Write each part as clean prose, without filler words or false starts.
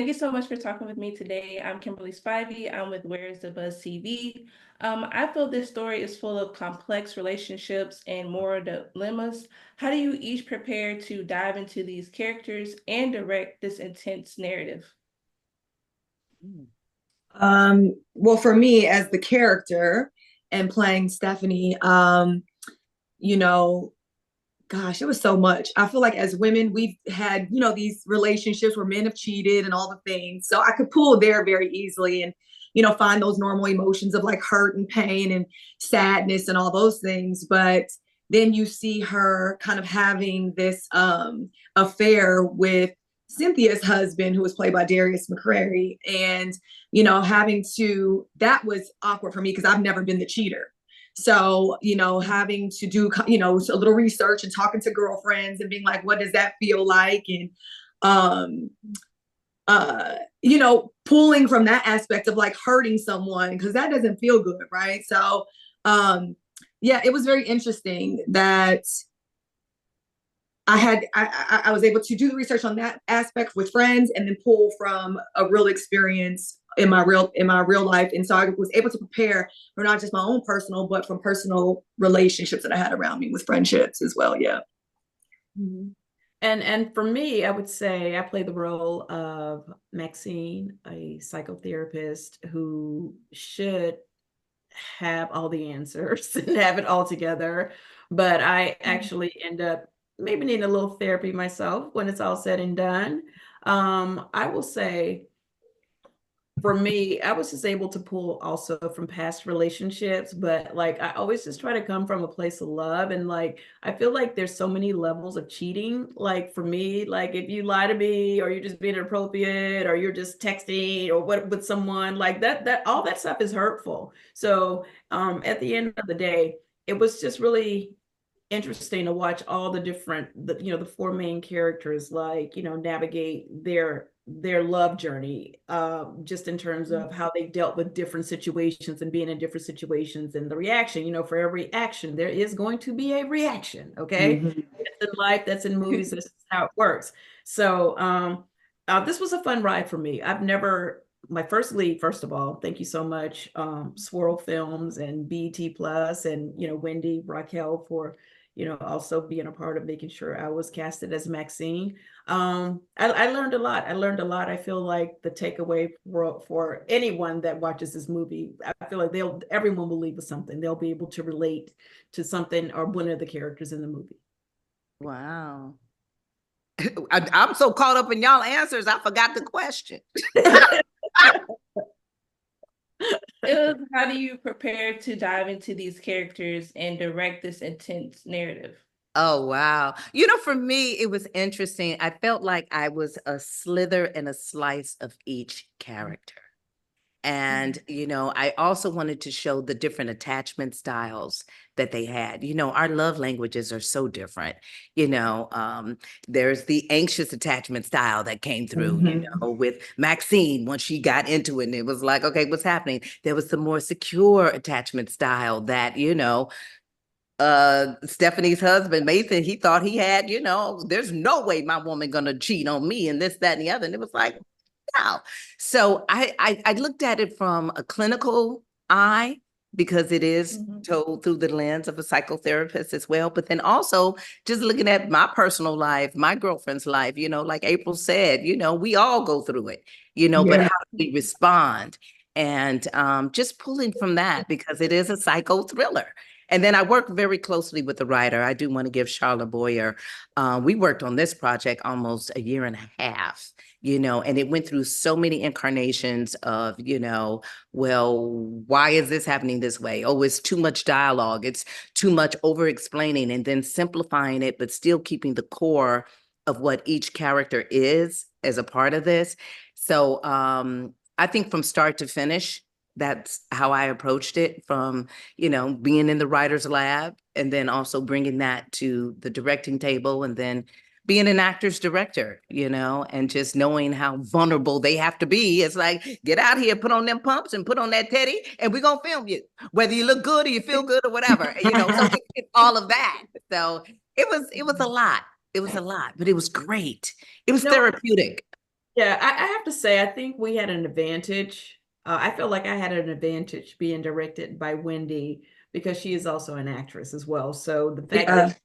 Thank you so much for talking with me today. I'm Kemberlie Spivey. I'm with Where's the Buzz TV. I feel this story is full of complex relationships and moral dilemmas. How do you each prepare to dive into these characters and direct this intense narrative? Well, for me as the character and playing Stephanie, you know, gosh, it was so much. I feel like as women, we've had, these relationships where men have cheated and all the things. So I could pull there very easily and, find those normal emotions of like hurt and pain and sadness and all those things. But then you see her kind of having this affair with Cynthia's husband, who was played by Darius McCrary. And, having to, that was awkward for me because I've never been the cheater. So, having to do, a little research and talking to girlfriends and being like, what does that feel like? And, pulling from that aspect of like hurting someone, because that doesn't feel good. Right. So, yeah, it was very interesting that I was able to do the research on that aspect with friends and then pull from a real experience in my real life. And so I was able to prepare for not just my own personal, but from personal relationships that I had around me with friendships as well. Yeah. Mm-hmm. And for me, I would say I play the role of Maxine, a psychotherapist who should have all the answers and have it all together. But I actually end up maybe needing a little therapy myself when it's all said and done. I will say, for me, I was just able to pull also from past relationships, but like I always just try to come from a place of love. And like I feel like there's so many levels of cheating. Like for me, like if you lie to me or you're just being inappropriate or you're just texting or what with someone like that all that stuff is hurtful. So at the end of the day, it was just really interesting to watch all the different the four main characters like navigate their love journey, just in terms of how they dealt with different situations and being in different situations and the reaction. For every action there is going to be a reaction. Okay. Mm-hmm. That's in life, that's in movies, that's how it works. So this was a fun ride for me. I've never My first lead, first of all, thank you so much, Swirl Films and BET Plus and Wendy Raquel for also being a part of making sure I was casted as Maxine. I learned a lot. I feel like the takeaway for anyone that watches this movie, I feel like everyone will leave with something. They'll be able to relate to something or one of the characters in the movie. Wow. I'm so caught up in y'all answers, I forgot the question. How do you prepare to dive into these characters and direct this intense narrative? Oh, wow. For me, it was interesting. I felt like I was a slither and a slice of each character. And, I also wanted to show the different attachment styles that they had. Our love languages are so different. There's the anxious attachment style that came through, with Maxine once she got into it and it was like, okay, what's happening? There was the more secure attachment style that, Stephanie's husband, Mason, he thought he had, there's no way my woman gonna cheat on me and this, that, and the other. And it was like, wow. So I looked at it from a clinical eye because it is told through the lens of a psychotherapist as well. But then also just looking at my personal life, my girlfriend's life, like Apryl said, we all go through it, but how do we respond? And just pulling from that because it is a psycho thriller. And then I work very closely with the writer. I do want to give Charlotte Boyer. We worked on this project almost a year and a half, and it went through so many incarnations of, well, why is this happening this way? Oh, it's too much dialogue. It's too much over explaining and then simplifying it, but still keeping the core of what each character is as a part of this. So I think from start to finish, that's how I approached it, from, being in the writer's lab and then also bringing that to the directing table and then being an actor's director, and just knowing how vulnerable they have to be. It's like, get out here, put on them pumps and put on that teddy and we're going to film you, whether you look good or you feel good or whatever, so it's all of that. So it was a lot. It was a lot, but it was great. It was therapeutic. Yeah, I have to say, I think we had an advantage. I feel like I had an advantage being directed by Wendy because she is also an actress as well. So the fact Yeah. that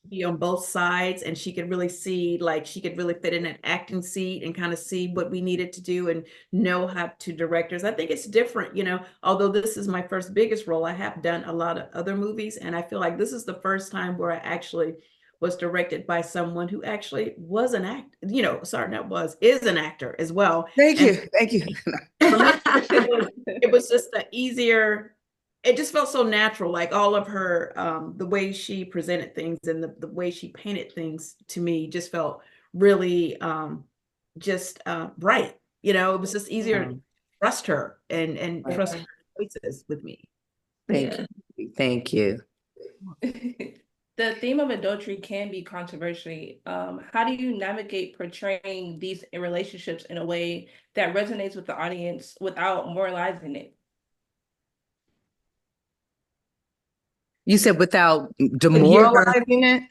be on both sides and she could really see, like, she could really fit in an acting seat and kind of see what we needed to do and know how to direct us. I think it's different, you know, although this is my first biggest role, I have done a lot of other movies, and I feel like this is the first time where I actually was directed by someone who actually was an actor, you know, sorry, not was, is an actor as well. Thank And you. Thank you. for me, it was just an easier, it just felt so natural, like all of her the way she presented things and the way she painted things to me just felt really just bright, you know. It was just easier to trust her and trust her choices with me. Thank Yeah. you. Thank you. The theme of adultery can be controversial. How do you navigate portraying these relationships in a way that resonates with the audience without moralizing it? You said without Can hear her. demoralizing it?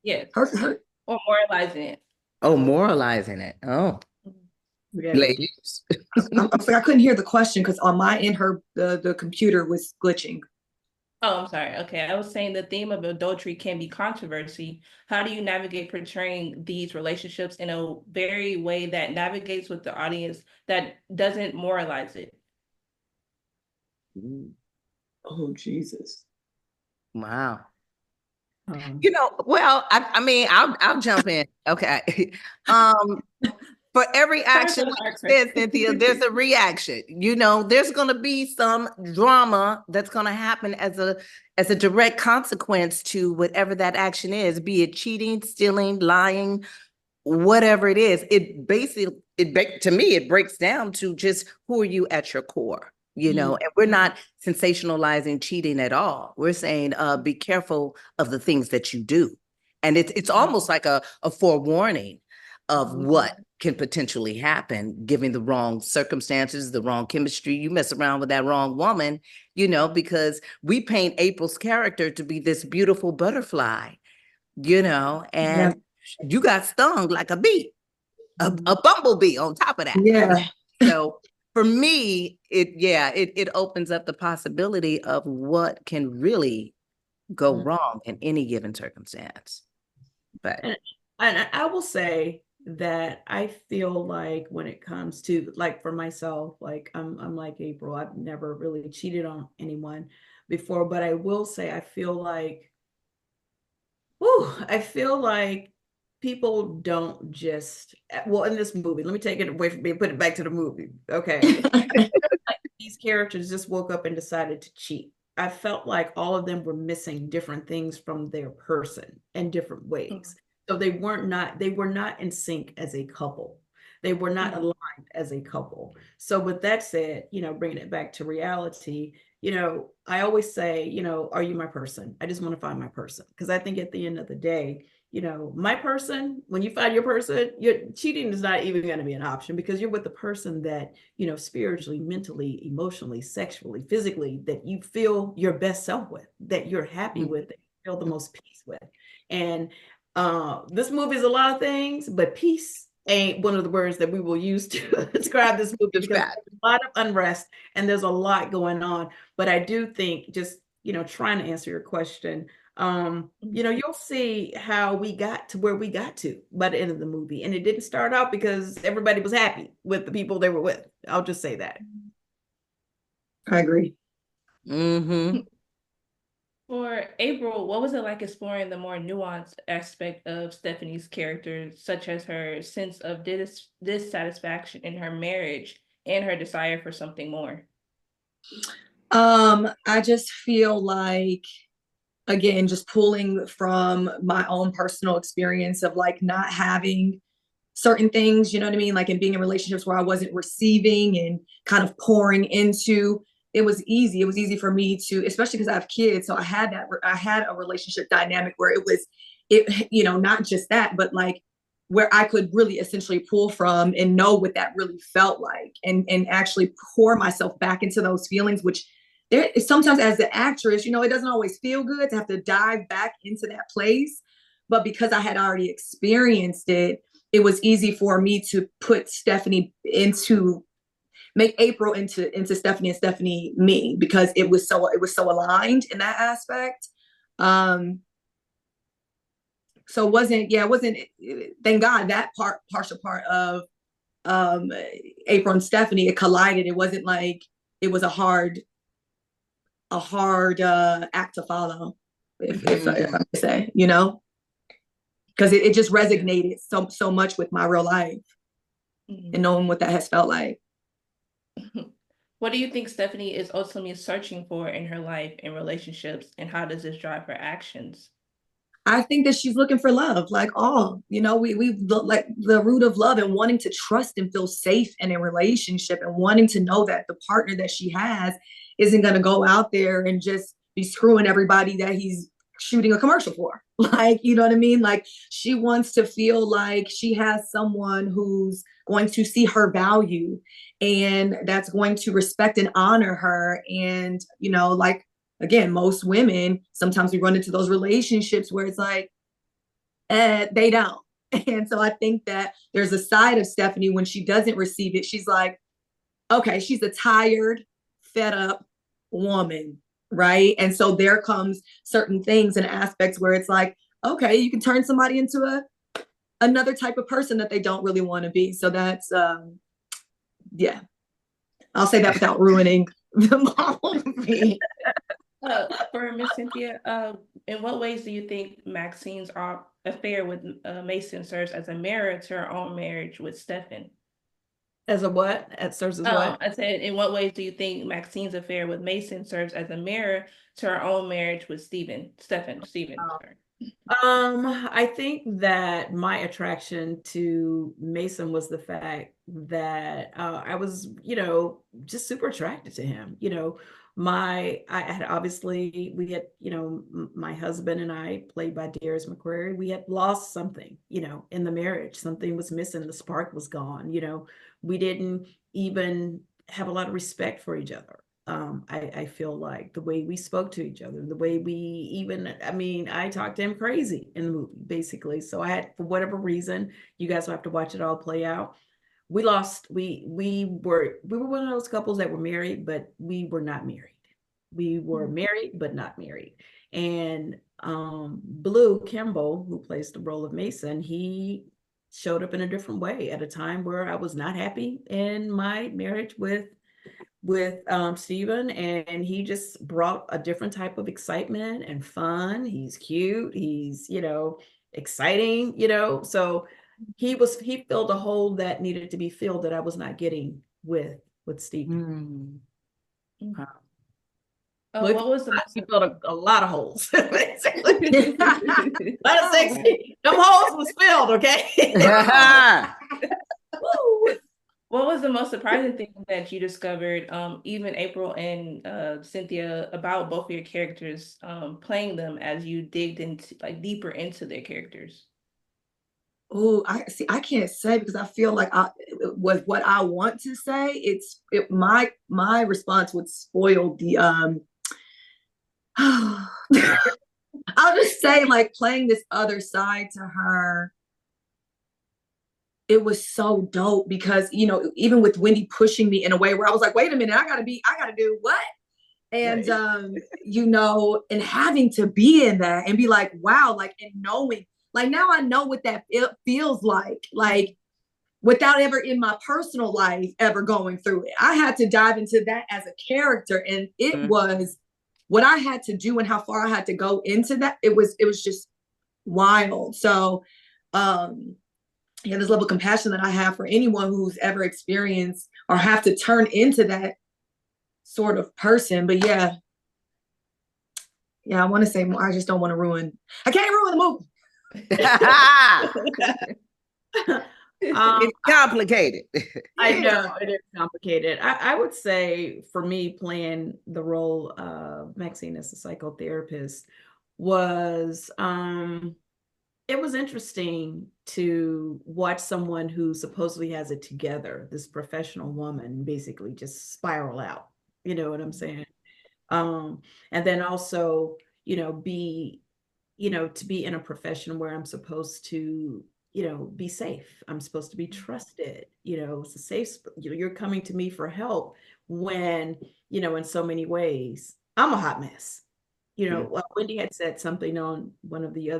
Yes, Her. or moralizing it. Oh, moralizing it. Oh, Yeah. ladies. I'm like, I couldn't hear the question because on my end, the computer was glitching. Oh, I'm sorry. Okay, I was saying the theme of adultery can be controversy. How do you navigate portraying these relationships in a very way that navigates with the audience that doesn't moralize it? Oh, Jesus. Wow. Um, You know, well, I mean, I'll jump in. Okay. Um, for every action, the like hard you said, question. Cynthia, there's a reaction. You know, there's gonna be some drama that's gonna happen as a direct consequence to whatever that action is, be it cheating, stealing, lying, whatever it is. It basically, to me, it breaks down to just who are you at your core, you know, and we're not sensationalizing cheating at all. We're saying, be careful of the things that you do. And it's almost like a forewarning of what can potentially happen given the wrong circumstances, the wrong chemistry. You mess around with that wrong woman, you know, because we paint April's character to be this beautiful butterfly, you know, and you got stung like a bee, a bumblebee on top of that. Yeah. So for me, it opens up the possibility of what can really go wrong in any given circumstance. But and I will say that I feel like when it comes to, like, for myself, like I'm like April. I've never really cheated on anyone before, but I will say I feel like, I feel like people don't just, well, in this movie, let me take it away from me and put it back to the movie. Okay. These characters just woke up and decided to cheat. I felt like all of them were missing different things from their person in different ways. So they were not in sync as a couple. They were not aligned as a couple. So with that said, you know, bringing it back to reality, you know, I always say, you know, are you my person? I just want to find my person. Because I think at the end of the day, you know, my person, when you find your person, your cheating is not even going to be an option because you're with the person that, you know, spiritually, mentally, emotionally, sexually, physically, that you feel your best self with, that you're happy with, that you feel the most peace with. And this movie is a lot of things, but peace ain't one of the words that we will use to describe this movie because there's a lot of unrest and there's a lot going on. But I do think, just, you know, trying to answer your question, you know, you'll see how we got to where we got to by the end of the movie. And it didn't start out because everybody was happy with the people they were with. I'll just say that. I agree. For April, what was it like exploring the more nuanced aspect of Stephanie's character, such as her sense of dissatisfaction in her marriage and her desire for something more? I just feel like, again, just pulling from my own personal experience of like not having certain things, you know what I mean? Like in being in relationships where I wasn't receiving and kind of pouring into, it was easy. It was easy for me to, especially because I have kids. So I had a relationship dynamic where you know, not just that, but like where I could really essentially pull from and know what that really felt like and actually pour myself back into those feelings, which there sometimes as the actress, you know, it doesn't always feel good to have to dive back into that place. But because I had already experienced it, it was easy for me to put Stephanie make Apryl into Stephanie and Stephanie me, because it was so aligned in that aspect. So it wasn't, thank God, that partial part of Apryl and Stephanie, it collided. It wasn't like it was a hard act to follow, if I may say, because it just resonated so much with my real life and knowing what that has felt like. What do you think Stephanie is ultimately searching for in her life and relationships, and how does this drive her actions? I think that she's looking for love, like we like the root of love, and wanting to trust and feel safe in a relationship, and wanting to know that the partner that she has isn't going to go out there and just be screwing everybody that he's shooting a commercial for. Like, you know what I mean? Like, she wants to feel like she has someone who's going to see her value and that's going to respect and honor her. And, like, again, most women, sometimes we run into those relationships where it's like, they don't. And so I think that there's a side of Stephanie when she doesn't receive it. She's like, okay, she's a tired, fed up woman, right? And so there comes certain things and aspects where it's like, okay, you can turn somebody into another type of person that they don't really want to be. So that's, yeah, I'll say that without ruining the movie. For Miss Cynthia, in what ways do you think Maxine's affair with Mason serves as a mirror to her own marriage with Stefan? As a what? It serves as what? I said, in what ways do you think Maxine's affair with Mason serves as a mirror to her own marriage with Stephen? Sorry. I think that my attraction to Mason was the fact that I was, just super attracted to him. I had obviously, we had, my husband and I, played by Darius McQuarrie, we had lost something, in the marriage. Something was missing. The spark was gone. We didn't even have a lot of respect for each other. I feel like the way we spoke to each other, the way I talked to him crazy in the movie, basically. So I had, for whatever reason, you guys will have to watch it all play out. We were one of those couples that were married, but we were not married. We were married, but not married. And Blue Kimball, who plays the role of Mason, he showed up in a different way at a time where I was not happy in my marriage with Stephen, and he just brought a different type of excitement and fun. He's cute, he's exciting, so he filled a hole that needed to be filled that I was not getting with Stephen. What was the most? He filled a lot of holes, basically. A lot of sexy. Them holes was filled, okay. What was the most surprising thing that you discovered, even Apryl and Cynthia, about both of your characters, playing them as you digged into deeper into their characters? Oh, I can't say, because I feel like with what I want to say, my response would spoil the I'll just say, like, playing this other side to her, it was so dope, because even with Wendy pushing me in a way where I was like, wait a minute, I gotta do what? And right. And having to be in that and be like, wow, like, and knowing, like, now I know what that feels like without ever in my personal life ever going through it. I had to dive into that as a character, and it was what I had to do and how far I had to go into that. It was just wild. So this level of compassion that I have for anyone who's ever experienced or have to turn into that sort of person. But yeah, I want to say more. I just don't want to I can't ruin the movie. It's complicated. I know it is complicated. I would say, for me, playing the role of Maxine as a psychotherapist was it was interesting to watch someone who supposedly has it together, this professional woman, basically just spiral out. You know what I'm saying? And then also, to be in a profession where I'm supposed to, be safe. I'm supposed to be trusted. It's a safe, you're coming to me for help when, in so many ways, I'm a hot mess. Wendy had said something on one of the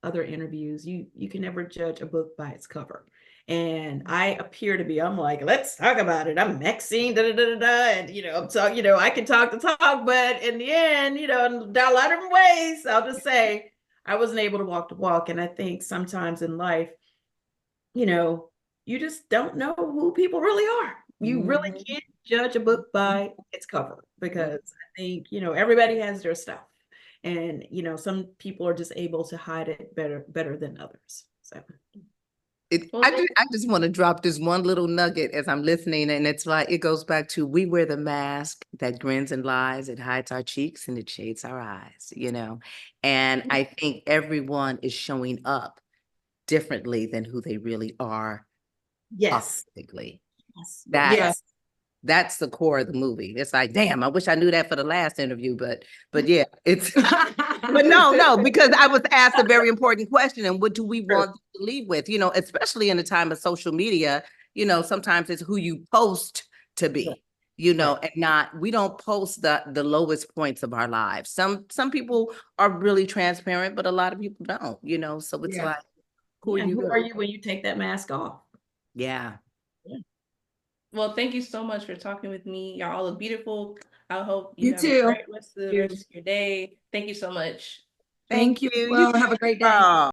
other interviews. You can never judge a book by its cover. And I appear to be, I'm like, let's talk about it. I'm Maxine, da da da da da. And, I'm talking, I can talk the talk, but in the end, in a lot of different ways, I'll just say I wasn't able to walk the walk. And I think sometimes in life, you just don't know who people really are. You really can't judge a book by its cover, because I think, everybody has their stuff. And, some people are just able to hide it better than others. So. I just want to drop this one little nugget as I'm listening, and it's like, it goes back to, we wear the mask that grins and lies, it hides our cheeks and it shades our eyes, and I think everyone is showing up differently than who they really are. Yes. Authentically. Yes. That's the core of the movie. It's like, damn, I wish I knew that for the last interview, but yeah, it's, but no, because I was asked a very important question. And what do we want to leave with? Especially in the time of social media, sometimes it's who you post to be, and we don't post the lowest points of our lives. Some people are really transparent, but a lot of people don't, so it's like, who are you when you take that mask off? Yeah. Well, thank you so much for talking with me. Y'all all look beautiful. I hope You have too. a great rest of your day. Thank you so much. Thank you. Well, have a great day.